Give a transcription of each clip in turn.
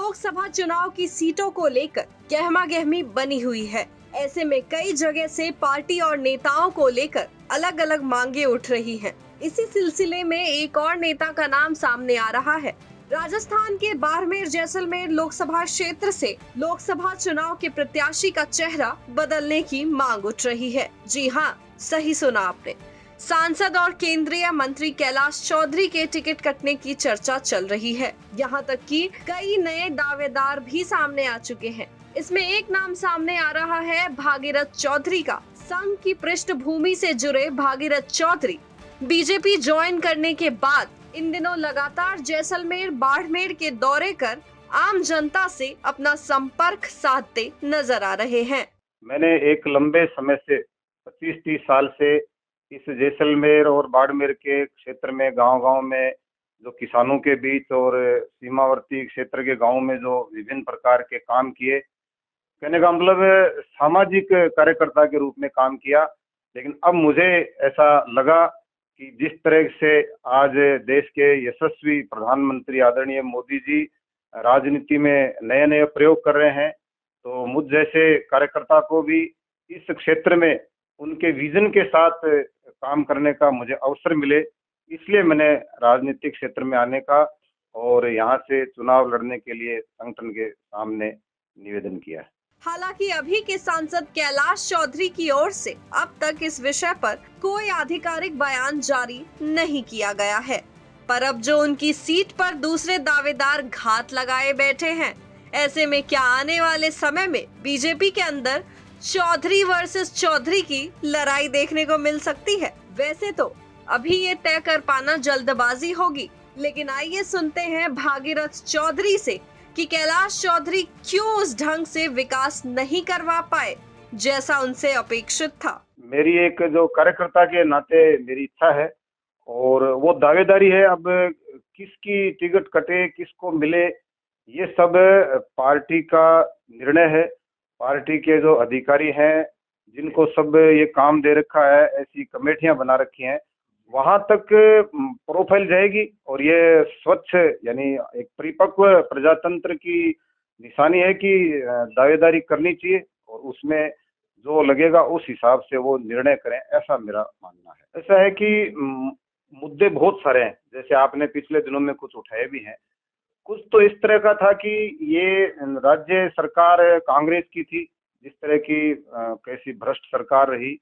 लोकसभा चुनाव की सीटों को लेकर गहमागहमी बनी हुई है। ऐसे में कई जगह से पार्टी और नेताओं को लेकर अलग अलग मांगे उठ रही हैं। इसी सिलसिले में एक और नेता का नाम सामने आ रहा है। राजस्थान के बाड़मेर जैसलमेर लोकसभा क्षेत्र से लोकसभा चुनाव के प्रत्याशी का चेहरा बदलने की मांग उठ रही है। जी हाँ, सही सुना आपने। सांसद और केंद्रीय मंत्री कैलाश चौधरी के टिकट कटने की चर्चा चल रही है। यहाँ तक कि कई नए दावेदार भी सामने आ चुके हैं। इसमें एक नाम सामने आ रहा है भागीरथ चौधरी का। संघ की पृष्ठभूमि से जुड़े भागीरथ चौधरी बीजेपी ज्वाइन करने के बाद इन दिनों लगातार जैसलमेर बाड़मेर के दौरे कर आम जनता से अपना संपर्क साधते नजर आ रहे हैं। मैंने एक लंबे समय से 25-30 साल से इस जैसलमेर और बाड़मेर के क्षेत्र में गांव-गांव में जो किसानों के बीच और सीमावर्ती क्षेत्र के गांव में जो विभिन्न प्रकार के काम किए, कहने का मतलब सामाजिक कार्यकर्ता के रूप में काम किया। लेकिन अब मुझे ऐसा लगा कि जिस तरह से आज देश के यशस्वी प्रधानमंत्री आदरणीय मोदी जी राजनीति में नए नए प्रयोग कर रहे हैं, तो मुझ जैसे कार्यकर्ता को भी इस क्षेत्र में उनके विजन के साथ काम करने का मुझे अवसर मिले, इसलिए मैंने राजनीतिक क्षेत्र में आने का और यहाँ से चुनाव लड़ने के लिए संगठन के सामने निवेदन किया है। हालांकि अभी के सांसद कैलाश चौधरी की ओर से अब तक इस विषय पर कोई आधिकारिक बयान जारी नहीं किया गया है, पर अब जो उनकी सीट पर दूसरे दावेदार घात लगाए बैठे हैं, ऐसे में क्या आने वाले समय में बीजेपी के अंदर चौधरी वर्सेस चौधरी की लड़ाई देखने को मिल सकती है? वैसे तो अभी ये तय कर पाना जल्दबाजी होगी, लेकिन आइए सुनते हैं भागीरथ चौधरी से कि कैलाश चौधरी क्यों उस ढंग से विकास नहीं करवा पाए जैसा उनसे अपेक्षित था। मेरी एक जो कार्यकर्ता के नाते मेरी इच्छा है और वो दावेदारी है। अब किसकी टिकट कटे, किसको मिले, ये सब पार्टी का निर्णय है। पार्टी के जो अधिकारी हैं, जिनको सब ये काम दे रखा है, ऐसी कमेटियां बना रखी हैं, वहां तक प्रोफाइल जाएगी और ये स्वच्छ यानी एक परिपक्व प्रजातंत्र की निशानी है कि दावेदारी करनी चाहिए और उसमें जो लगेगा उस हिसाब से वो निर्णय करें, ऐसा मेरा मानना है। ऐसा है कि मुद्दे बहुत सारे हैं, जैसे आपने पिछले दिनों में कुछ उठाए भी हैं। कुछ तो इस तरह का था कि ये राज्य सरकार कांग्रेस की थी, जिस तरह की कैसी भ्रष्ट सरकार रही,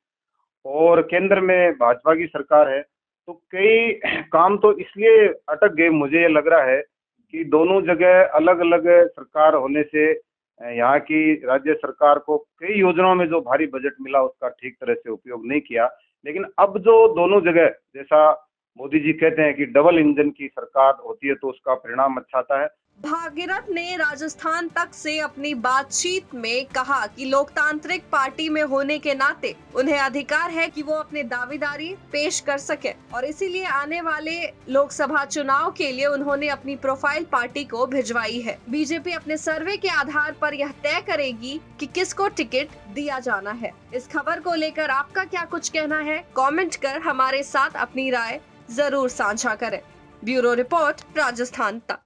और केंद्र में भाजपा की सरकार है, तो कई काम तो इसलिए अटक गए। मुझे ये लग रहा है कि दोनों जगह अलग अलग सरकार होने से यहाँ की राज्य सरकार को कई योजनाओं में जो भारी बजट मिला उसका ठीक तरह से उपयोग नहीं किया। लेकिन अब जो दोनों जगह, जैसा मोदी जी कहते हैं कि डबल इंजन की सरकार होती है तो उसका परिणाम अच्छा आता है। भागीरथ ने राजस्थान तक से अपनी बातचीत में कहा कि लोकतांत्रिक पार्टी में होने के नाते उन्हें अधिकार है कि वो अपने दावेदारी पेश कर सके और इसीलिए आने वाले लोकसभा चुनाव के लिए उन्होंने अपनी प्रोफाइल पार्टी को भिजवाई है। बीजेपी अपने सर्वे के आधार पर यह तय करेगी कि किसको टिकट दिया जाना है। इस खबर को लेकर आपका क्या कुछ कहना है? कमेंट कर हमारे साथ अपनी राय जरूर साझा करें। ब्यूरो रिपोर्ट, राजस्थान तक।